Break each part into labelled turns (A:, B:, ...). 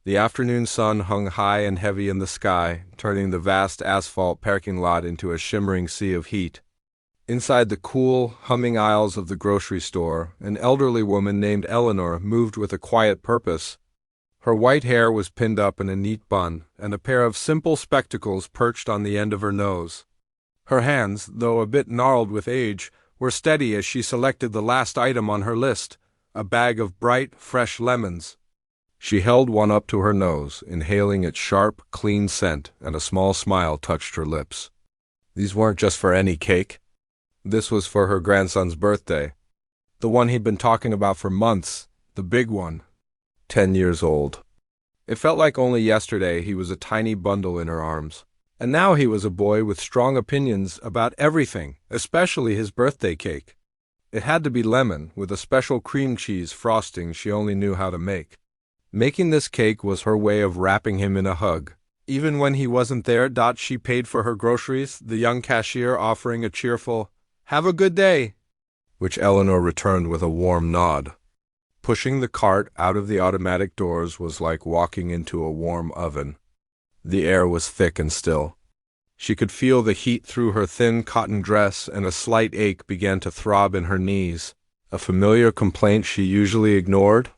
A: The afternoon sun hung high and heavy in the sky, turning the vast asphalt parking lot into a shimmering sea of heat. Inside the cool, humming aisles of the grocery store, an elderly woman named Eleanor moved with a quiet purpose. Her white hair was pinned up in a neat bun, and a pair of simple spectacles perched on the end of her nose. Her hands, though a bit gnarled with age, were steady as she selected the last item on her list, a bag of bright, fresh lemons. She held one up to her nose, inhaling its sharp, clean scent, and a small smile touched her lips. These weren't just for any cake. This was for her grandson's birthday. The one he'd been talking about for months, the big one. 10 years old. It felt like only yesterday he was a tiny bundle in her arms. And now he was a boy with strong opinions about everything, especially his birthday cake. It had to be lemon, with a special cream cheese frosting she only knew how to make. Making this cake was her way of wrapping him in a hug. Even when he wasn't there, she paid for her groceries, the young cashier offering a cheerful, "Have a good day," which Eleanor returned with a warm nod. Pushing the cart out of the automatic doors was like walking into a warm oven. The air was thick and still. She could feel the heat through her thin cotton dress, and a slight ache began to throb in her knees, a familiar complaint she usually ignored.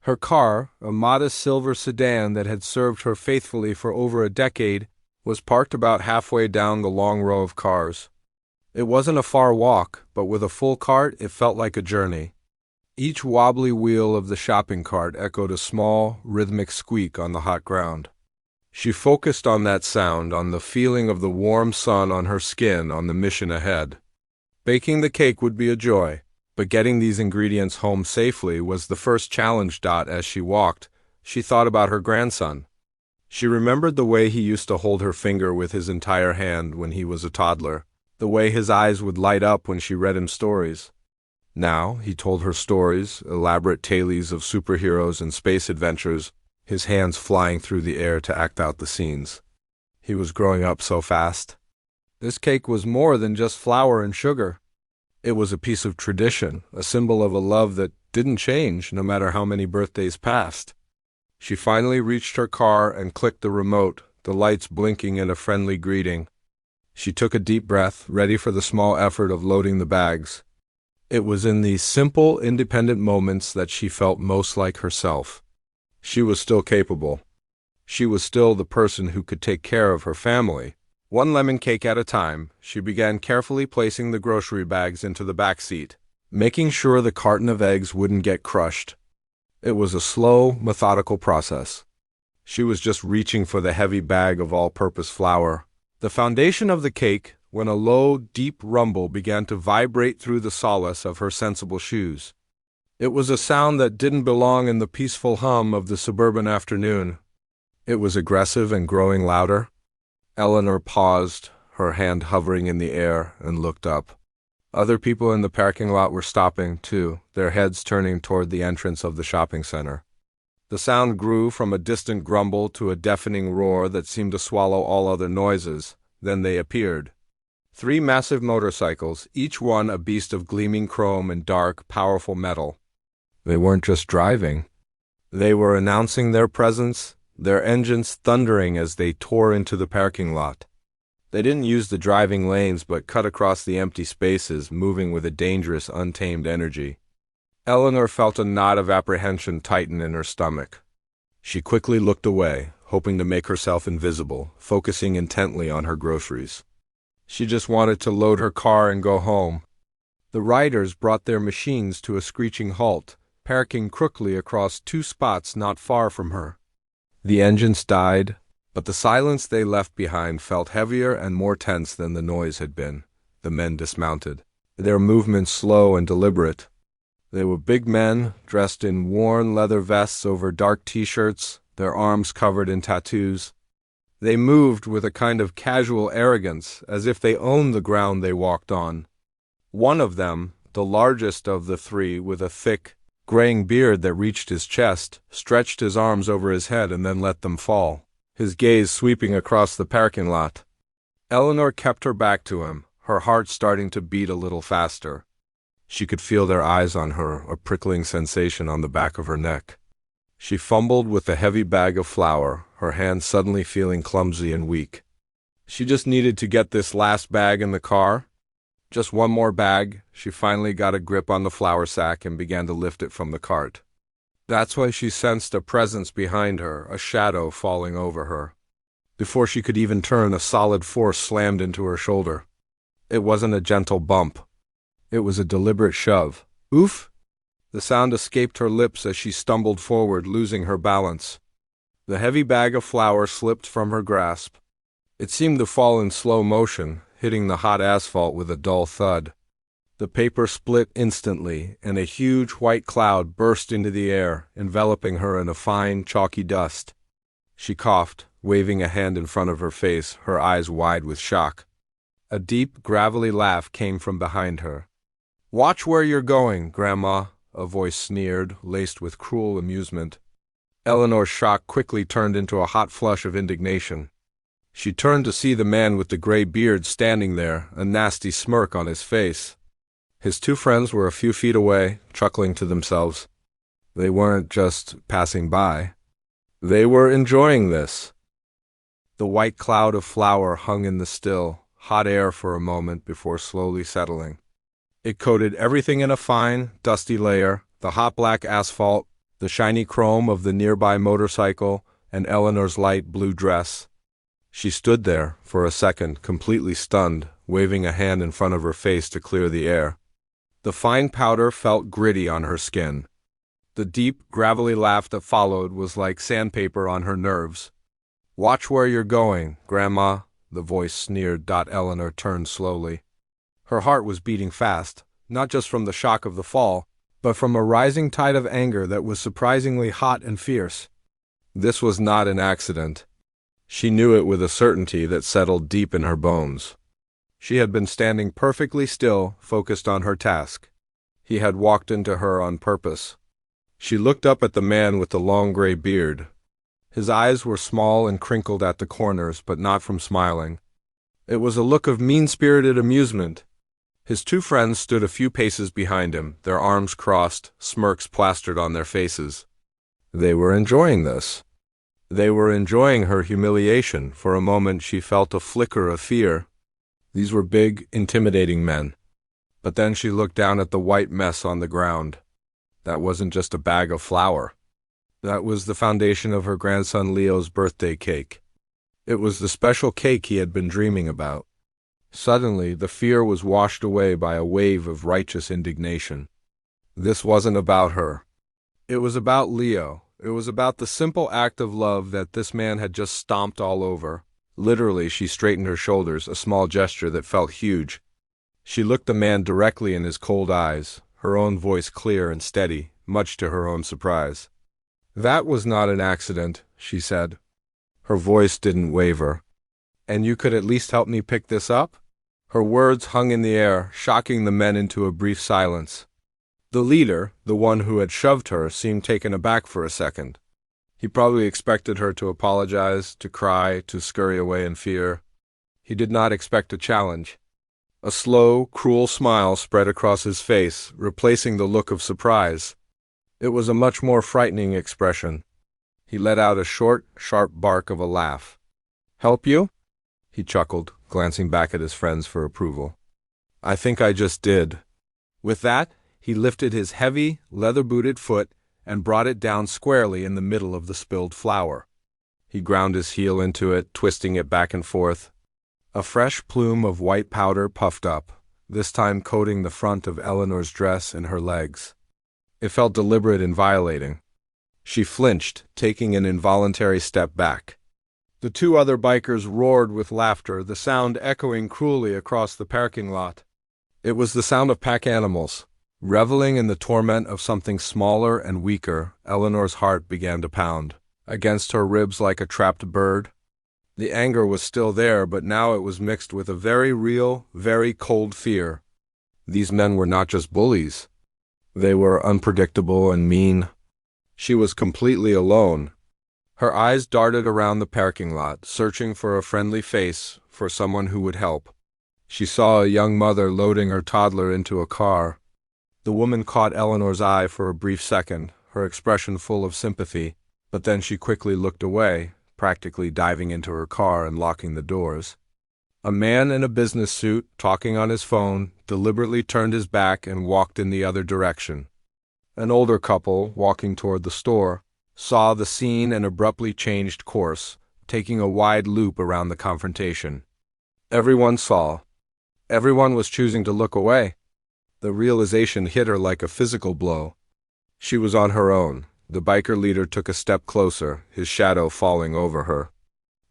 A: Her car, a modest silver sedan that had served her faithfully for over a decade, was parked about halfway down the long row of cars. It wasn't a far walk, but with a full cart it felt like a journey. Each wobbly wheel of the shopping cart echoed a small, rhythmic squeak on the hot ground. She focused on that sound, on the feeling of the warm sun on her skin, on the mission ahead. Baking the cake would be a joy, but getting these ingredients home safely was the first challenge. As she walked, she thought about her grandson. She remembered the way he used to hold her finger with his entire hand when he was a toddler, the way his eyes would light up when she read him stories. Now, he told her stories, elaborate tales of superheroes and space adventures, his hands flying through the air to act out the scenes. He was growing up so fast. This cake was more than just flour and sugar. It was a piece of tradition, a symbol of a love that didn't change no matter how many birthdays passed. She finally reached her car and clicked the remote, the lights blinking in a friendly greeting. She took a deep breath, ready for the small effort of loading the bags. It was in these simple, independent moments that she felt most like herself. She was still capable. She was still the person who could take care of her family. One lemon cake at a time, she began carefully placing the grocery bags into the back seat, making sure the carton of eggs wouldn't get crushed. It was a slow, methodical process. She was just reaching for the heavy bag of all-purpose flour. The foundation of the cake, when a low, deep rumble began to vibrate through the solace of her sensible shoes. It was a sound that didn't belong in the peaceful hum of the suburban afternoon. It was aggressive and growing louder. Eleanor paused, her hand hovering in the air, and looked up. Other people in the parking lot were stopping, too, their heads turning toward the entrance of the shopping center. The sound grew from a distant grumble to a deafening roar that seemed to swallow all other noises. Then they appeared. 3 massive motorcycles, each one a beast of gleaming chrome and dark, powerful metal. They weren't just driving. They were announcing their presence, their engines thundering as they tore into the parking lot. They didn't use the driving lanes but cut across the empty spaces, moving with a dangerous, untamed energy. Eleanor felt a knot of apprehension tighten in her stomach. She quickly looked away, hoping to make herself invisible, focusing intently on her groceries. She just wanted to load her car and go home. The riders brought their machines to a screeching halt, parking crookedly across 2 spots not far from her. The engines died, but the silence they left behind felt heavier and more tense than the noise had been. The men dismounted, their movements slow and deliberate. They were big men, dressed in worn leather vests over dark t-shirts, their arms covered in tattoos. They moved with a kind of casual arrogance, as if they owned the ground they walked on. One of them, the largest of the 3, with a thick, graying beard that reached his chest, stretched his arms over his head and then let them fall, his gaze sweeping across the parking lot. Eleanor kept her back to him, her heart starting to beat a little faster. She could feel their eyes on her, a prickling sensation on the back of her neck. She fumbled with the heavy bag of flour, her hand suddenly feeling clumsy and weak. She just needed to get this last bag in the car. Just one more bag. She finally got a grip on the flour sack and began to lift it from the cart. That's why she sensed a presence behind her, a shadow falling over her. Before she could even turn, a solid force slammed into her shoulder. It wasn't a gentle bump. It was a deliberate shove. Oof! The sound escaped her lips as she stumbled forward, losing her balance. The heavy bag of flour slipped from her grasp. It seemed to fall in slow motion, hitting the hot asphalt with a dull thud. The paper split instantly, and a huge white cloud burst into the air, enveloping her in a fine, chalky dust. She coughed, waving a hand in front of her face, her eyes wide with shock. A deep, gravelly laugh came from behind her. "Watch where you're going, Grandma," a voice sneered, laced with cruel amusement. Eleanor's shock quickly turned into a hot flush of indignation. She turned to see the man with the gray beard standing there, a nasty smirk on his face. His two friends were a few feet away, chuckling to themselves. They weren't just passing by. They were enjoying this. The white cloud of flour hung in the still, hot air for a moment before slowly settling. It coated everything in a fine, dusty layer: the hot black asphalt, the shiny chrome of the nearby motorcycle, and Eleanor's light blue dress. She stood there, for a second, completely stunned, waving a hand in front of her face to clear the air. The fine powder felt gritty on her skin. The deep, gravelly laugh that followed was like sandpaper on her nerves. "Watch where you're going, Grandma," the voice sneered. Eleanor turned slowly. Her heart was beating fast, not just from the shock of the fall, but from a rising tide of anger that was surprisingly hot and fierce. This was not an accident. She knew it with a certainty that settled deep in her bones. She had been standing perfectly still, focused on her task. He had walked into her on purpose. She looked up at the man with the long gray beard. His eyes were small and crinkled at the corners, but not from smiling. It was a look of mean-spirited amusement. His two friends stood a few paces behind him, their arms crossed, smirks plastered on their faces. They were enjoying this. They were enjoying her humiliation. For a moment she felt a flicker of fear. These were big, intimidating men. But then she looked down at the white mess on the ground. That wasn't just a bag of flour. That was the foundation of her grandson Leo's birthday cake. It was the special cake he had been dreaming about. Suddenly, the fear was washed away by a wave of righteous indignation. This wasn't about her. It was about Leo. It was about the simple act of love that this man had just stomped all over. Literally, she straightened her shoulders, a small gesture that felt huge. She looked the man directly in his cold eyes, her own voice clear and steady, much to her own surprise. "That was not an accident," she said. Her voice didn't waver. "And you could at least help me pick this up?" Her words hung in the air, shocking the men into a brief silence. The leader, the one who had shoved her, seemed taken aback for a second. He probably expected her to apologize, to cry, to scurry away in fear. He did not expect a challenge. A slow, cruel smile spread across his face, replacing the look of surprise. It was a much more frightening expression. He let out a short, sharp bark of a laugh. "Help you?" He chuckled, glancing back at his friends for approval. "I think I just did." With that, he lifted his heavy, leather-booted foot and brought it down squarely in the middle of the spilled flour. He ground his heel into it, twisting it back and forth. A fresh plume of white powder puffed up, this time coating the front of Eleanor's dress and her legs. It felt deliberate and violating. She flinched, taking an involuntary step back. The two other bikers roared with laughter, the sound echoing cruelly across the parking lot. It was the sound of pack animals. Reveling in the torment of something smaller and weaker, Eleanor's heart began to pound against her ribs like a trapped bird. The anger was still there, but now it was mixed with a very real, very cold fear. These men were not just bullies. They were unpredictable and mean. She was completely alone. Her eyes darted around the parking lot, searching for a friendly face, for someone who would help. She saw a young mother loading her toddler into a car. The woman caught Eleanor's eye for a brief second, her expression full of sympathy, but then she quickly looked away, practically diving into her car and locking the doors. A man in a business suit, talking on his phone, deliberately turned his back and walked in the other direction. An older couple, walking toward the store, saw the scene and abruptly changed course, taking a wide loop around the confrontation. Everyone saw. Everyone was choosing to look away. The realization hit her like a physical blow. She was on her own. The biker leader took a step closer, his shadow falling over her.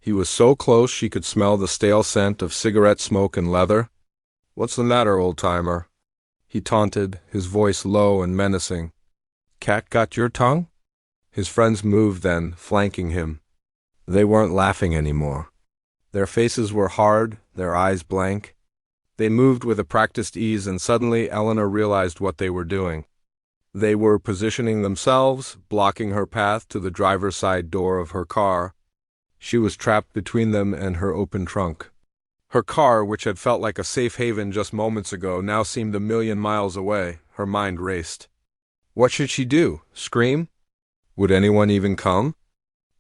A: He was so close she could smell the stale scent of cigarette smoke and leather. "What's the matter, old-timer?" he taunted, his voice low and menacing. "Cat got your tongue?" His friends moved then, flanking him. They weren't laughing anymore. Their faces were hard, their eyes blank. They moved with a practiced ease, and suddenly Eleanor realized what they were doing. They were positioning themselves, blocking her path to the driver's side door of her car. She was trapped between them and her open trunk. Her car, which had felt like a safe haven just moments ago, now seemed a million miles away. Her mind raced. What should she do? Scream? Would anyone even come?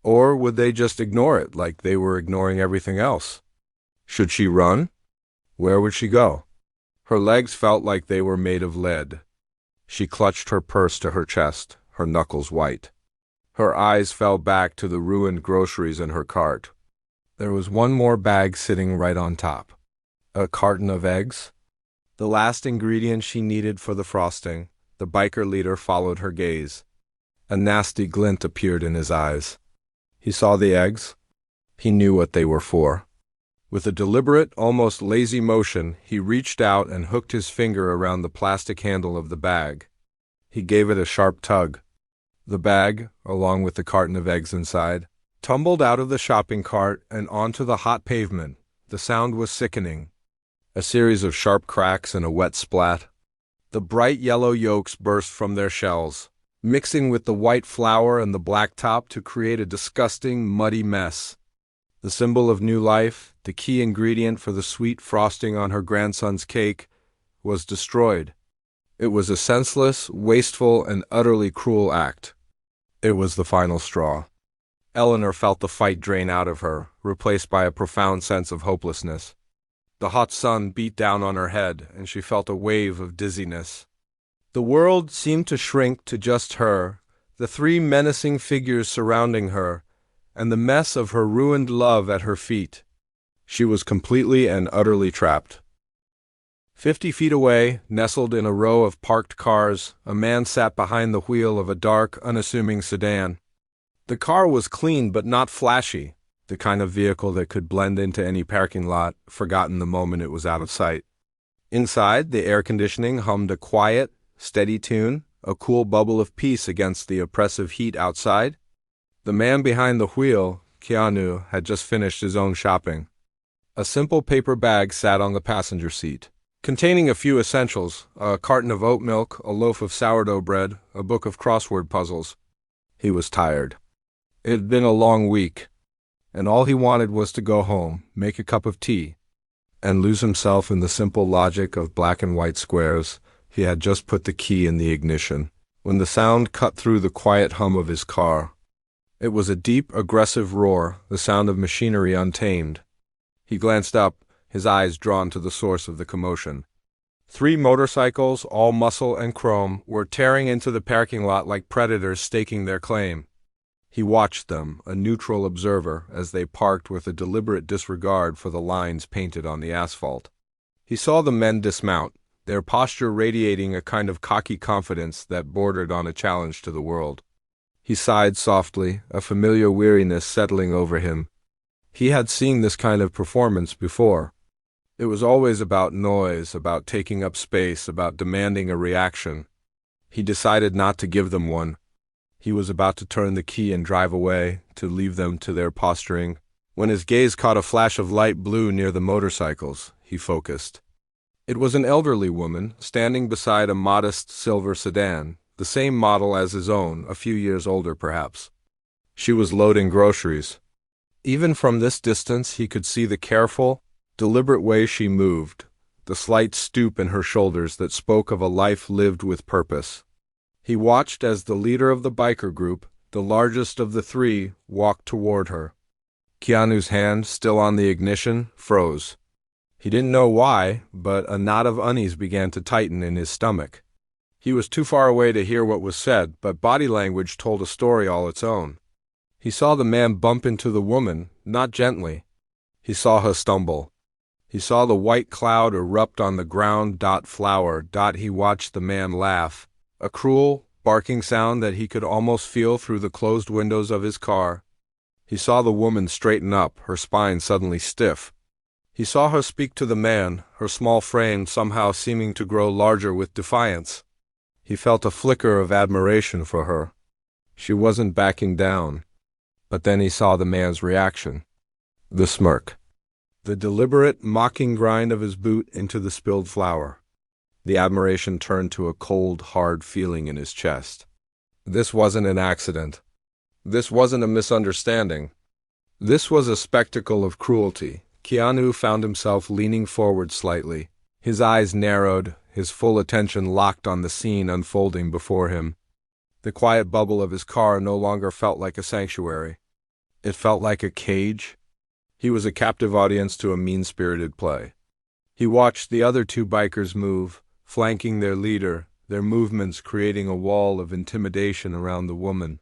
A: Or would they just ignore it like they were ignoring everything else? Should she run? Where would she go? Her legs felt like they were made of lead. She clutched her purse to her chest, her knuckles white. Her eyes fell back to the ruined groceries in her cart. There was one more bag sitting right on top. A carton of eggs? The last ingredient she needed for the frosting. The biker leader followed her gaze. A nasty glint appeared in his eyes. He saw the eggs. He knew what they were for. With a deliberate, almost lazy motion, he reached out and hooked his finger around the plastic handle of the bag. He gave it a sharp tug. The bag, along with the carton of eggs inside, tumbled out of the shopping cart and onto the hot pavement. The sound was sickening. A series of sharp cracks and a wet splat. The bright yellow yolks burst from their shells, mixing with the white flour and the black top to create a disgusting, muddy mess. The symbol of new life, the key ingredient for the sweet frosting on her grandson's cake, was destroyed. It was a senseless, wasteful, and utterly cruel act. It was the final straw. Eleanor felt the fight drain out of her, replaced by a profound sense of hopelessness. The hot sun beat down on her head, and she felt a wave of dizziness. The world seemed to shrink to just her, the three menacing figures surrounding her, and the mess of her ruined love at her feet. She was completely and utterly trapped. 50 feet away, nestled in a row of parked cars, a man sat behind the wheel of a dark, unassuming sedan. The car was clean but not flashy, the kind of vehicle that could blend into any parking lot, forgotten the moment it was out of sight. Inside, the air conditioning hummed a quiet, steady tune, a cool bubble of peace against the oppressive heat outside. The man behind the wheel, Keanu, had just finished his own shopping. A simple paper bag sat on the passenger seat, containing a few essentials, a carton of oat milk, a loaf of sourdough bread, a book of crossword puzzles. He was tired. It had been a long week, and all he wanted was to go home, make a cup of tea, and lose himself in the simple logic of black and white squares. He had just put the key in the ignition, when the sound cut through the quiet hum of his car. It was a deep, aggressive roar, the sound of machinery untamed. He glanced up, his eyes drawn to the source of the commotion. 3 motorcycles, all muscle and chrome, were tearing into the parking lot like predators staking their claim. He watched them, a neutral observer, as they parked with a deliberate disregard for the lines painted on the asphalt. He saw the men dismount, their posture radiating a kind of cocky confidence that bordered on a challenge to the world. He sighed softly, a familiar weariness settling over him. He had seen this kind of performance before. It was always about noise, about taking up space, about demanding a reaction. He decided not to give them one. He was about to turn the key and drive away, to leave them to their posturing, when his gaze caught a flash of light blue near the motorcycles. He focused. It was an elderly woman, standing beside a modest silver sedan, the same model as his own, a few years older perhaps. She was loading groceries. Even from this distance he could see the careful, deliberate way she moved, the slight stoop in her shoulders that spoke of a life lived with purpose. He watched as the leader of the biker group, the largest of the three, walked toward her. Keanu's hand, still on the ignition, froze. He didn't know why, but a knot of unease began to tighten in his stomach. He was too far away to hear what was said, but body language told a story all its own. He saw the man bump into the woman, not gently. He saw her stumble. He saw the white cloud erupt on the ground. Flower. He watched the man laugh, a cruel, barking sound that he could almost feel through the closed windows of his car. He saw the woman straighten up, her spine suddenly stiff. He saw her speak to the man, her small frame somehow seeming to grow larger with defiance. He felt a flicker of admiration for her. She wasn't backing down. But then he saw the man's reaction. The smirk. The deliberate, mocking grind of his boot into the spilled flour. The admiration turned to a cold, hard feeling in his chest. This wasn't an accident. This wasn't a misunderstanding. This was a spectacle of cruelty. Keanu found himself leaning forward slightly, his eyes narrowed, his full attention locked on the scene unfolding before him. The quiet bubble of his car no longer felt like a sanctuary. It felt like a cage. He was a captive audience to a mean-spirited play. He watched the other two bikers move, flanking their leader, their movements creating a wall of intimidation around the woman.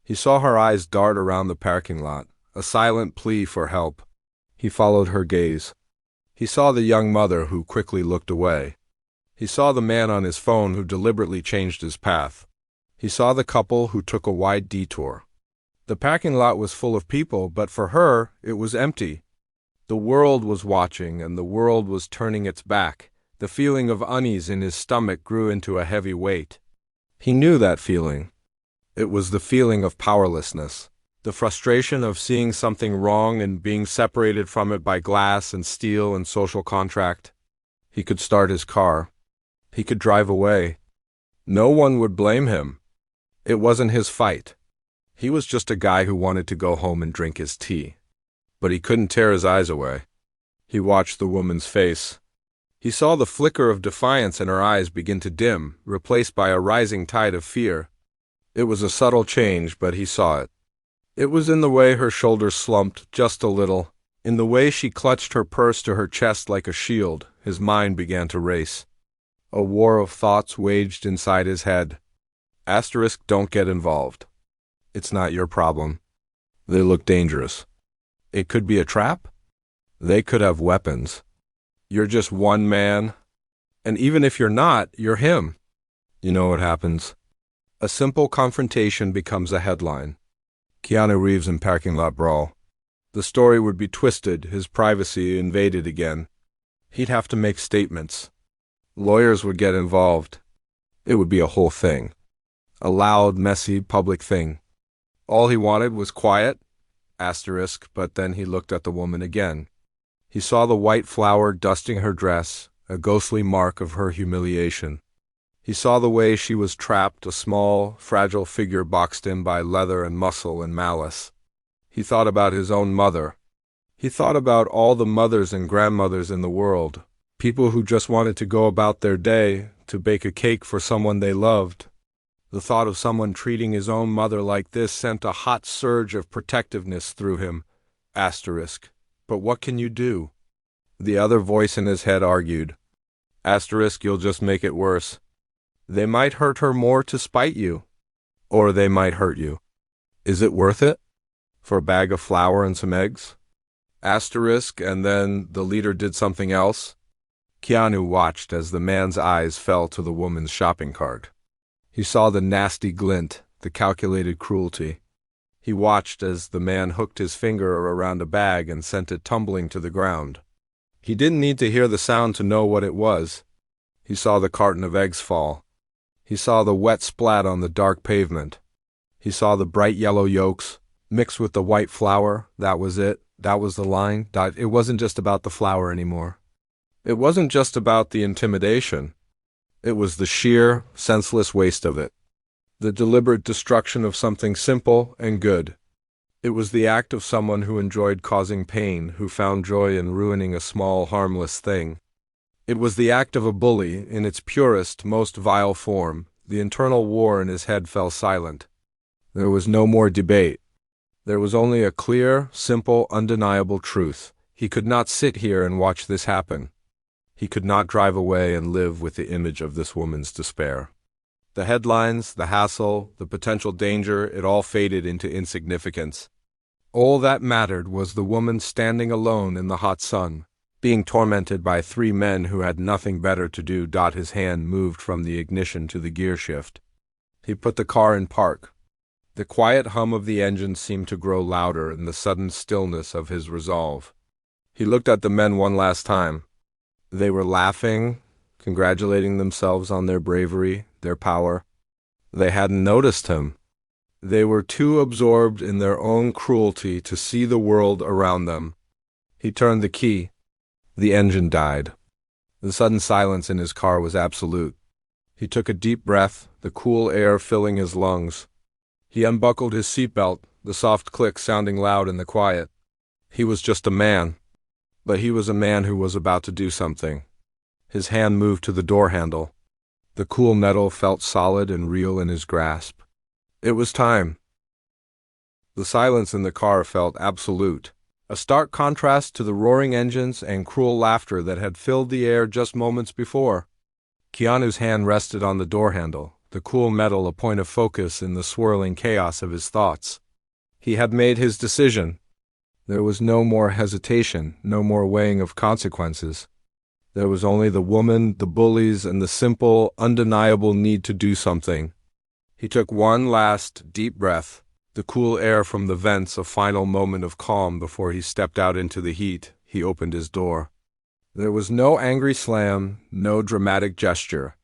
A: He saw her eyes dart around the parking lot, a silent plea for help. He followed her gaze. He saw the young mother who quickly looked away. He saw the man on his phone who deliberately changed his path. He saw the couple who took a wide detour. The parking lot was full of people, but for her, it was empty. The world was watching, and the world was turning its back. The feeling of unease in his stomach grew into a heavy weight. He knew that feeling. It was the feeling of powerlessness, the frustration of seeing something wrong and being separated from it by glass and steel and social contract. He could start his car. He could drive away. No one would blame him. It wasn't his fight. He was just a guy who wanted to go home and drink his tea. But he couldn't tear his eyes away. He watched the woman's face. He saw the flicker of defiance in her eyes begin to dim, replaced by a rising tide of fear. It was a subtle change, but he saw it. It was in the way her shoulders slumped just a little, in the way she clutched her purse to her chest like a shield. His mind began to race. A war of thoughts waged inside his head. Don't get involved. It's not your problem. They look dangerous. It could be a trap. They could have weapons. You're just one man. And even if you're not, you're him. You know what happens? A simple confrontation becomes a headline. Keanu Reeves in parking lot brawl. The story would be twisted, his privacy invaded again. He'd have to make statements. Lawyers would get involved. It would be a whole thing. A loud, messy, public thing. All he wanted was quiet, but then he looked at the woman again. He saw the white flour dusting her dress, a ghostly mark of her humiliation. He saw the way she was trapped, a small, fragile figure boxed in by leather and muscle and malice. He thought about his own mother. He thought about all the mothers and grandmothers in the world, people who just wanted to go about their day, to bake a cake for someone they loved. The thought of someone treating his own mother like this sent a hot surge of protectiveness through him. But what can you do? The other voice in his head argued. You'll just make it worse. They might hurt her more to spite you. Or they might hurt you. Is it worth it? For a bag of flour and some eggs? And then the leader did something else. Keanu watched as the man's eyes fell to the woman's shopping cart. He saw the nasty glint, the calculated cruelty. He watched as the man hooked his finger around a bag and sent it tumbling to the ground. He didn't need to hear the sound to know what it was. He saw the carton of eggs fall. He saw the wet splat on the dark pavement. He saw the bright yellow yolks, mixed with the white flour. That was it. That was the line. It wasn't just about the flour anymore. It wasn't just about the intimidation. It was the sheer, senseless waste of it. The deliberate destruction of something simple and good. It was the act of someone who enjoyed causing pain, who found joy in ruining a small, harmless thing. It was the act of a bully in its purest, most vile form, The internal war in his head fell silent. There was no more debate. There was only a clear, simple, undeniable truth. He could not sit here and watch this happen. He could not drive away and live with the image of this woman's despair. The headlines, the hassle, the potential danger, it all faded into insignificance. All that mattered was the woman standing alone in the hot sun, being tormented by three men who had nothing better to do. His hand moved from the ignition to the gear shift. He put the car in park. The quiet hum of the engine seemed to grow louder in the sudden stillness of his resolve. He looked at the men one last time. They were laughing, congratulating themselves on their bravery, their power. They hadn't noticed him. They were too absorbed in their own cruelty to see the world around them. He turned the key. The engine died. The sudden silence in his car was absolute. He took a deep breath, the cool air filling his lungs. He unbuckled his seatbelt, the soft click sounding loud in the quiet. He was just a man, but he was a man who was about to do something. His hand moved to the door handle. The cool metal felt solid and real in his grasp. It was time. The silence in the car felt absolute, a stark contrast to the roaring engines and cruel laughter that had filled the air just moments before. Keanu's hand rested on the door handle, the cool metal a point of focus in the swirling chaos of his thoughts. He had made his decision. There was no more hesitation, no more weighing of consequences. There was only the woman, the bullies, and the simple, undeniable need to do something. He took one last, deep breath, the cool air from the vents a final moment of calm before he stepped out into the heat. He opened his door. There was no angry slam, no dramatic gesture.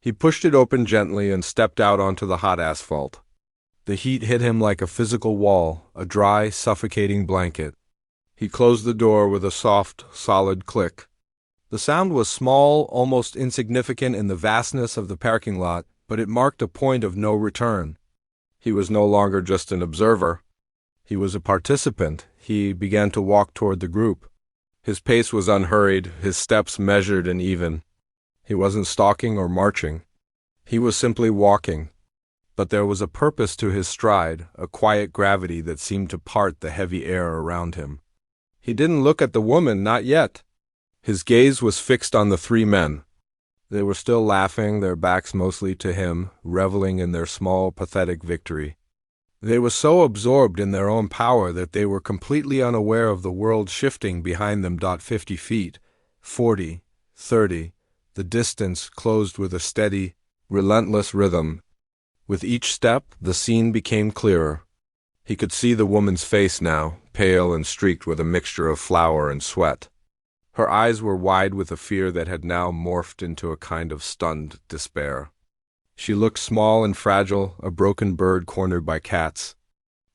A: He pushed it open gently and stepped out onto the hot asphalt. The heat hit him like a physical wall, a dry, suffocating blanket. He closed the door with a soft, solid click. The sound was small, almost insignificant in the vastness of the parking lot, but it marked a point of no return. He was no longer just an observer. He was a participant. He began to walk toward the group. His pace was unhurried, his steps measured and even. He wasn't stalking or marching. He was simply walking. But there was a purpose to his stride, a quiet gravity that seemed to part the heavy air around him. He didn't look at the woman, not yet. His gaze was fixed on the three men. They were still laughing, their backs mostly to him, reveling in their small, pathetic victory. They were so absorbed in their own power that they were completely unaware of the world shifting behind them. 50 feet, 40, 30, the distance closed with a steady, relentless rhythm. With each step, the scene became clearer. He could see the woman's face now, pale and streaked with a mixture of flour and sweat. Her eyes were wide with a fear that had now morphed into a kind of stunned despair. She looked small and fragile, a broken bird cornered by cats.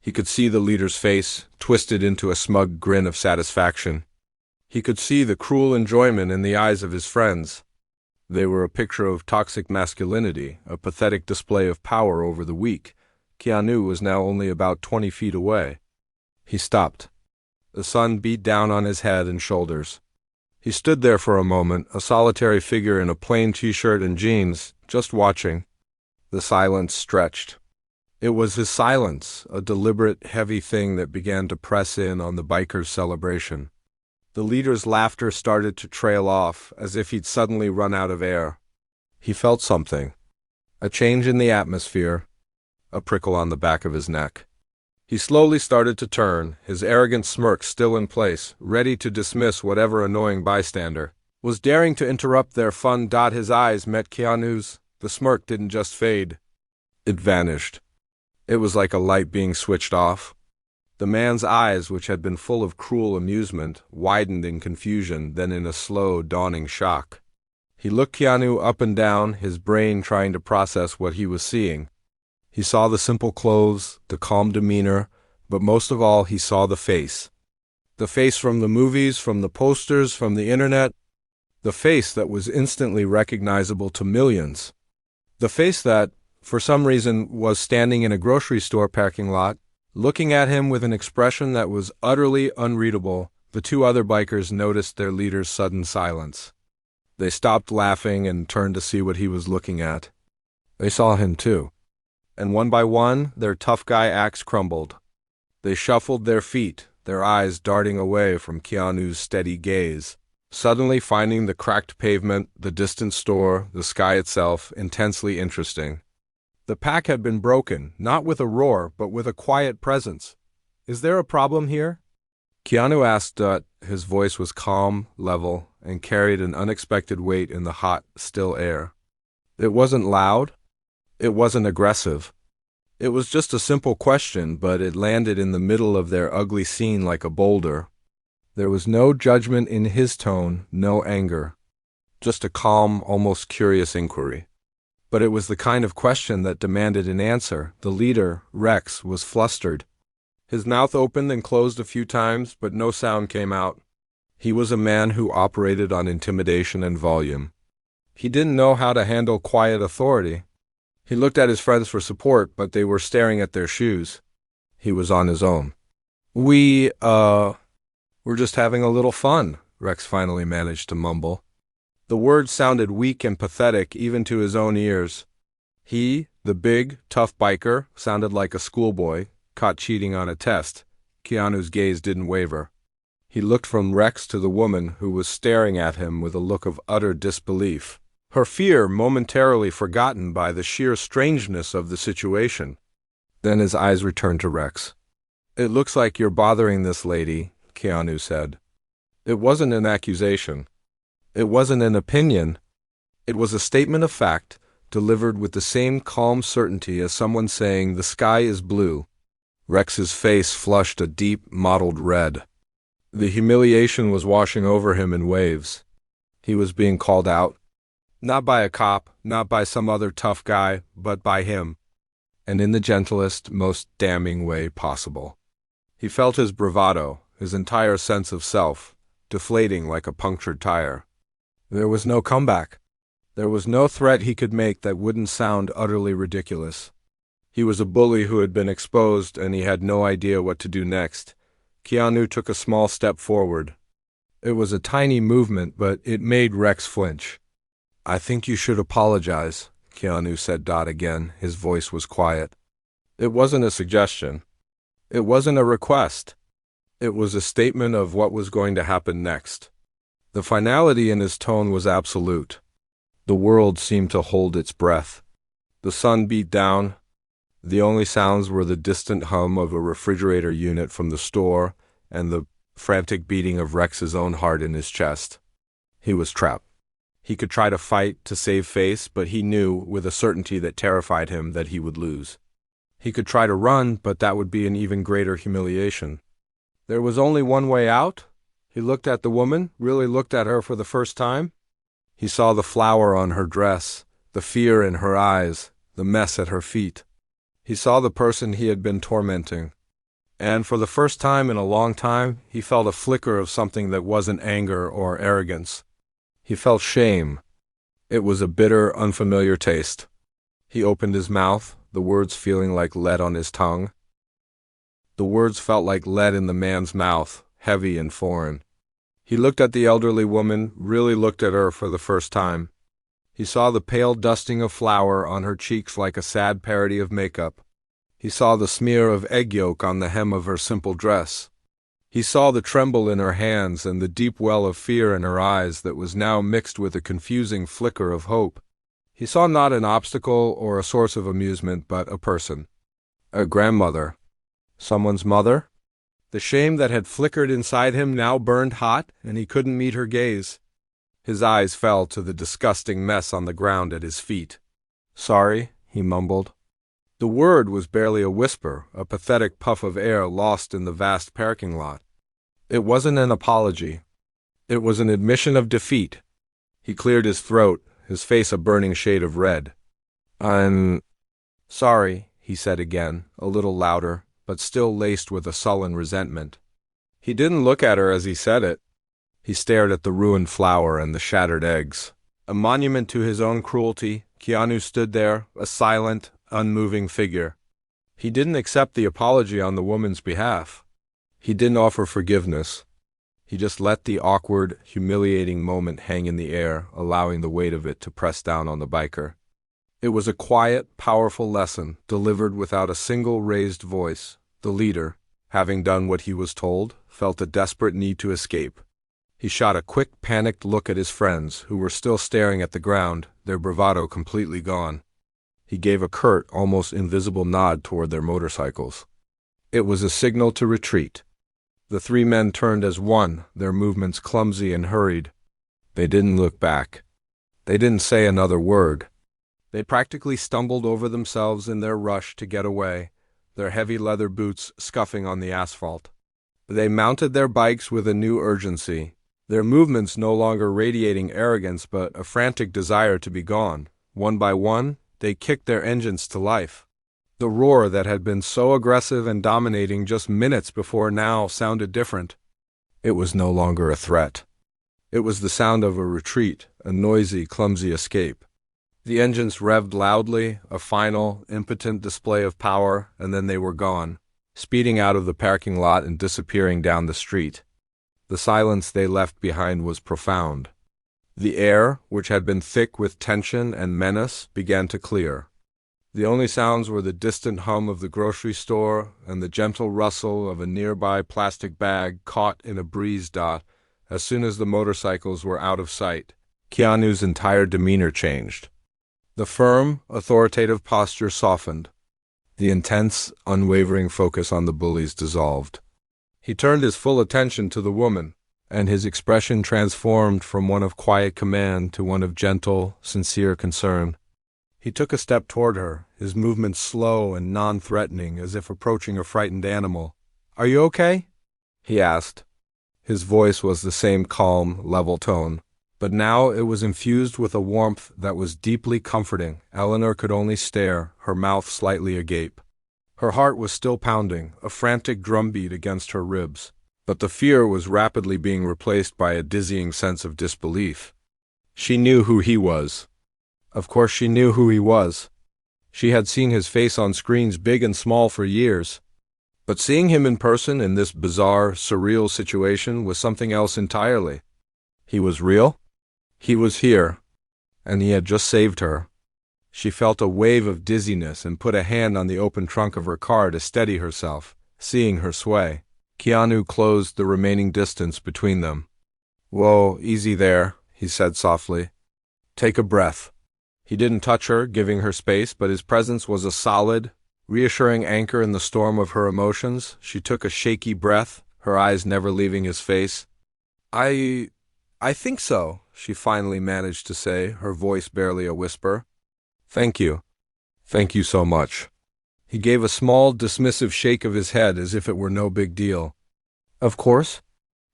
A: He could see the leader's face, twisted into a smug grin of satisfaction. He could see the cruel enjoyment in the eyes of his friends. They were a picture of toxic masculinity, a pathetic display of power over the weak. Keanu was now only about 20 feet away. He stopped. The sun beat down on his head and shoulders. He stood there for a moment, a solitary figure in a plain t-shirt and jeans, just watching. The silence stretched. It was his silence, a deliberate, heavy thing that began to press in on the bikers' celebration. The leader's laughter started to trail off, as if he'd suddenly run out of air. He felt something. A change in the atmosphere. A prickle on the back of his neck. He slowly started to turn, his arrogant smirk still in place, ready to dismiss whatever annoying bystander was daring to interrupt their fun. His eyes met Keanu's. The smirk didn't just fade. It vanished. It was like a light being switched off. The man's eyes, which had been full of cruel amusement, widened in confusion, then in a slow, dawning shock. He looked Keanu up and down, his brain trying to process what he was seeing. He saw the simple clothes, the calm demeanor, but most of all he saw the face. The face from the movies, from the posters, from the internet. The face that was instantly recognizable to millions. The face that, for some reason, was standing in a grocery store parking lot, looking at him with an expression that was utterly unreadable. The two other bikers noticed their leader's sudden silence. They stopped laughing and turned to see what he was looking at. They saw him too. And one by one, their tough guy acts crumbled. They shuffled their feet, their eyes darting away from Keanu's steady gaze, suddenly finding the cracked pavement, the distant store, the sky itself, intensely interesting. The pack had been broken, not with a roar, but with a quiet presence. "Is there a problem here?" Keanu asked. His voice was calm, level, and carried an unexpected weight in the hot, still air. It wasn't loud. It wasn't aggressive. It was just a simple question, but it landed in the middle of their ugly scene like a boulder. There was no judgment in his tone, no anger. Just a calm, almost curious inquiry. But it was the kind of question that demanded an answer. The leader, Rex, was flustered. His mouth opened and closed a few times, but no sound came out. He was a man who operated on intimidation and volume. He didn't know how to handle quiet authority. He looked at his friends for support, but they were staring at their shoes. He was on his own. We're just having a little fun," Rex finally managed to mumble. The words sounded weak and pathetic even to his own ears. He, the big, tough biker, sounded like a schoolboy, caught cheating on a test. Keanu's gaze didn't waver. He looked from Rex to the woman who was staring at him with a look of utter disbelief, her fear momentarily forgotten by the sheer strangeness of the situation. Then his eyes returned to Rex. "It looks like you're bothering this lady," Keanu said. It wasn't an accusation. It wasn't an opinion. It was a statement of fact, delivered with the same calm certainty as someone saying, "The sky is blue." Rex's face flushed a deep, mottled red. The humiliation was washing over him in waves. He was being called out. Not by a cop, not by some other tough guy, but by him. And in the gentlest, most damning way possible. He felt his bravado, his entire sense of self, deflating like a punctured tire. There was no comeback. There was no threat he could make that wouldn't sound utterly ridiculous. He was a bully who had been exposed, and he had no idea what to do next. Keanu took a small step forward. It was a tiny movement, but it made Rex flinch. "I think you should apologize," Keanu said again. His voice was quiet. It wasn't a suggestion. It wasn't a request. It was a statement of what was going to happen next. The finality in his tone was absolute. The world seemed to hold its breath. The sun beat down. The only sounds were the distant hum of a refrigerator unit from the store and the frantic beating of Rex's own heart in his chest. He was trapped. He could try to fight, to save face, but he knew, with a certainty that terrified him, that he would lose. He could try to run, but that would be an even greater humiliation. There was only one way out. He looked at the woman, really looked at her for the first time. He saw the flower on her dress, the fear in her eyes, the mess at her feet. He saw the person he had been tormenting. And for the first time in a long time, he felt a flicker of something that wasn't anger or arrogance. He felt shame. It was a bitter, unfamiliar taste. He opened his mouth, the words feeling like lead on his tongue. The words felt like lead in the man's mouth, heavy and foreign. He looked at the elderly woman, really looked at her for the first time. He saw the pale dusting of flour on her cheeks like a sad parody of makeup. He saw the smear of egg yolk on the hem of her simple dress. He saw the tremble in her hands and the deep well of fear in her eyes that was now mixed with a confusing flicker of hope. He saw not an obstacle or a source of amusement, but a person. A grandmother. Someone's mother? The shame that had flickered inside him now burned hot, and he couldn't meet her gaze. His eyes fell to the disgusting mess on the ground at his feet. "Sorry," he mumbled. The word was barely a whisper, a pathetic puff of air lost in the vast parking lot. It wasn't an apology. It was an admission of defeat. He cleared his throat, his face a burning shade of red. "I'm sorry," he said again, a little louder, but still laced with a sullen resentment. He didn't look at her as he said it. He stared at the ruined flour and the shattered eggs. A monument to his own cruelty, Keanu stood there, a silent, unmoving figure. He didn't accept the apology on the woman's behalf. He didn't offer forgiveness. He just let the awkward, humiliating moment hang in the air, allowing the weight of it to press down on the biker. It was a quiet, powerful lesson, delivered without a single raised voice. The leader, having done what he was told, felt a desperate need to escape. He shot a quick, panicked look at his friends, who were still staring at the ground, their bravado completely gone. He gave a curt, almost invisible nod toward their motorcycles. It was a signal to retreat. The three men turned as one, their movements clumsy and hurried. They didn't look back. They didn't say another word. They practically stumbled over themselves in their rush to get away, their heavy leather boots scuffing on the asphalt. They mounted their bikes with a new urgency, their movements no longer radiating arrogance but a frantic desire to be gone. One by one, they kicked their engines to life. The roar that had been so aggressive and dominating just minutes before now sounded different. It was no longer a threat. It was the sound of a retreat, a noisy, clumsy escape. The engines revved loudly, a final, impotent display of power, and then they were gone, speeding out of the parking lot and disappearing down the street. The silence they left behind was profound. The air, which had been thick with tension and menace, began to clear. The only sounds were the distant hum of the grocery store and the gentle rustle of a nearby plastic bag caught in a breeze dot. As soon as the motorcycles were out of sight, Keanu's entire demeanor changed. The firm, authoritative posture softened. The intense, unwavering focus on the bullies dissolved. He turned his full attention to the woman, and his expression transformed from one of quiet command to one of gentle, sincere concern. He took a step toward her, his movements slow and non-threatening, as if approaching a frightened animal. "Are you okay?" he asked. His voice was the same calm, level tone, but now it was infused with a warmth that was deeply comforting. Eleanor could only stare, her mouth slightly agape. Her heart was still pounding, a frantic drumbeat against her ribs, but the fear was rapidly being replaced by a dizzying sense of disbelief. She knew who he was. Of course she knew who he was. She had seen his face on screens big and small for years. But seeing him in person in this bizarre, surreal situation was something else entirely. He was real. He was here, and he had just saved her. She felt a wave of dizziness and put a hand on the open trunk of her car to steady herself, seeing her sway. Keanu closed the remaining distance between them. "Whoa, easy there," he said softly. "Take a breath." He didn't touch her, giving her space, but his presence was a solid, reassuring anchor in the storm of her emotions. She took a shaky breath, her eyes never leaving his face. I think so," she finally managed to say, her voice barely a whisper. "Thank you. Thank you so much." He gave a small, dismissive shake of his head as if it were no big deal. "Of course."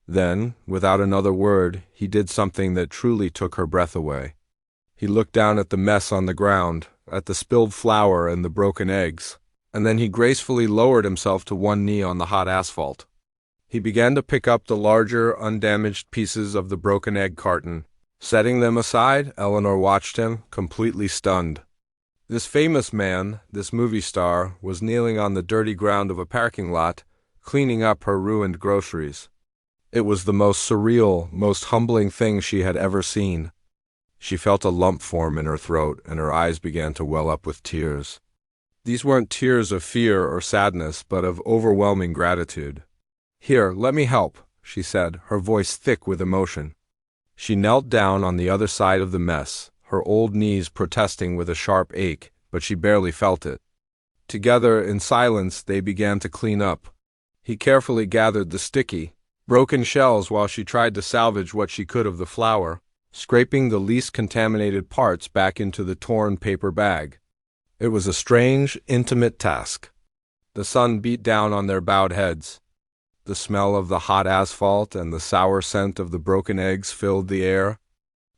A: Then, without another word, he did something that truly took her breath away. He looked down at the mess on the ground, at the spilled flour and the broken eggs, and then he gracefully lowered himself to one knee on the hot asphalt. He began to pick up the larger, undamaged pieces of the broken egg carton. Setting them aside, Eleanor watched him, completely stunned. This famous man, this movie star, was kneeling on the dirty ground of a parking lot, cleaning up her ruined groceries. It was the most surreal, most humbling thing she had ever seen. She felt a lump form in her throat, and her eyes began to well up with tears. These weren't tears of fear or sadness, but of overwhelming gratitude. "Here, let me help," she said, her voice thick with emotion. She knelt down on the other side of the mess, her old knees protesting with a sharp ache, but she barely felt it. Together, in silence, they began to clean up. He carefully gathered the sticky, broken shells while she tried to salvage what she could of the flour, scraping the least contaminated parts back into the torn paper bag. It was a strange, intimate task. The sun beat down on their bowed heads. The smell of the hot asphalt and the sour scent of the broken eggs filled the air.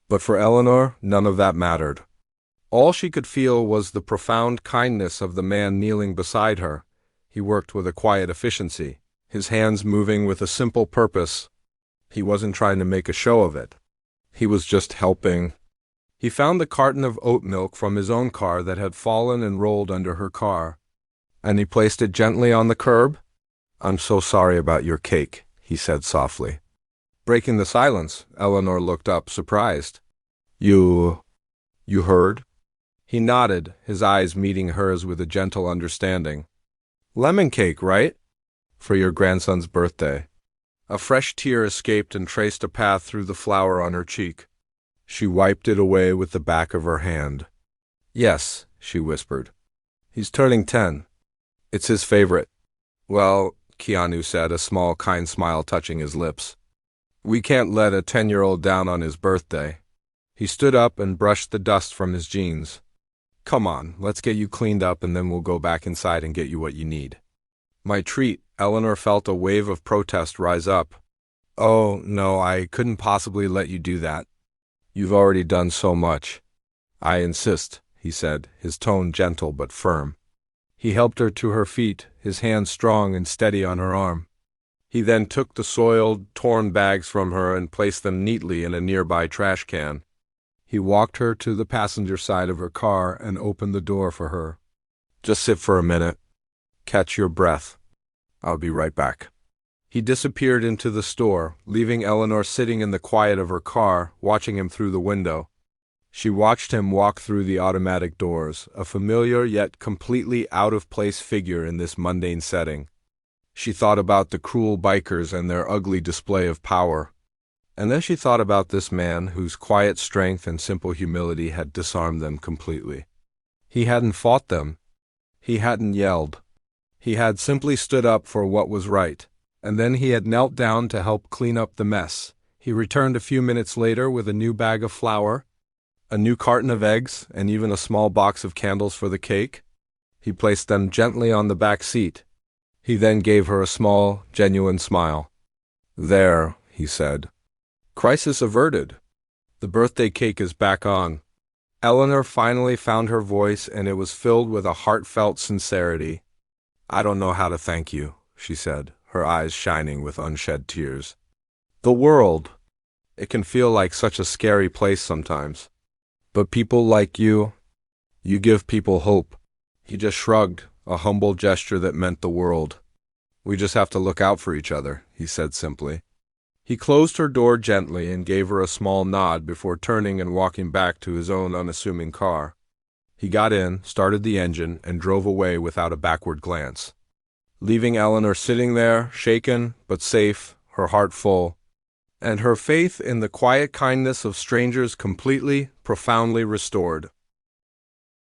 A: But for Eleanor, none of that mattered. All she could feel was the profound kindness of the man kneeling beside her. He worked with a quiet efficiency, his hands moving with a simple purpose. He wasn't trying to make a show of it. He was just helping. He found the carton of oat milk from his own car that had fallen and rolled under her car, and he placed it gently on the curb. "I'm so sorry about your cake," he said softly. Breaking the silence, Eleanor looked up, surprised. You heard?" He nodded, his eyes meeting hers with a gentle understanding. Lemon cake, right? For your grandson's birthday. A fresh tear escaped and traced a path through the flower on her cheek. She wiped it away with the back of her hand. Yes, she whispered. He's turning 10. It's his favorite. Well, Keanu said, a small, kind smile touching his lips. We can't let a 10-year-old down on his birthday. He stood up and brushed the dust from his jeans. Come on, let's get you cleaned up and then we'll go back inside and get you what you need. My treat, Eleanor felt a wave of protest rise up. Oh, no, I couldn't possibly let you do that. You've already done so much. I insist, he said, his tone gentle but firm. He helped her to her feet, his hand strong and steady on her arm. He then took the soiled, torn bags from her and placed them neatly in a nearby trash can. He walked her to the passenger side of her car and opened the door for her. Just sit for a minute. Catch your breath. I'll be right back. He disappeared into the store, leaving Eleanor sitting in the quiet of her car, watching him through the window. She watched him walk through the automatic doors, a familiar yet completely out-of-place figure in this mundane setting. She thought about the cruel bikers and their ugly display of power. And then she thought about this man whose quiet strength and simple humility had disarmed them completely. He hadn't fought them. He hadn't yelled. He had simply stood up for what was right. And then he had knelt down to help clean up the mess. He returned a few minutes later with a new bag of flour, a new carton of eggs, and even a small box of candles for the cake. He placed them gently on the back seat. He then gave her a small, genuine smile. There, he said. Crisis averted. The birthday cake is back on. Eleanor finally found her voice, and it was filled with a heartfelt sincerity. I don't know how to thank you, she said, her eyes shining with unshed tears. The world. It can feel like such a scary place sometimes. But people like you give people hope. He just shrugged, a humble gesture that meant the world. We just have to look out for each other, he said simply. He closed her door gently and gave her a small nod before turning and walking back to his own unassuming car. He got in, started the engine, and drove away without a backward glance, leaving Eleanor sitting there, shaken but safe, her heart full, and her faith in the quiet kindness of strangers completely, profoundly restored.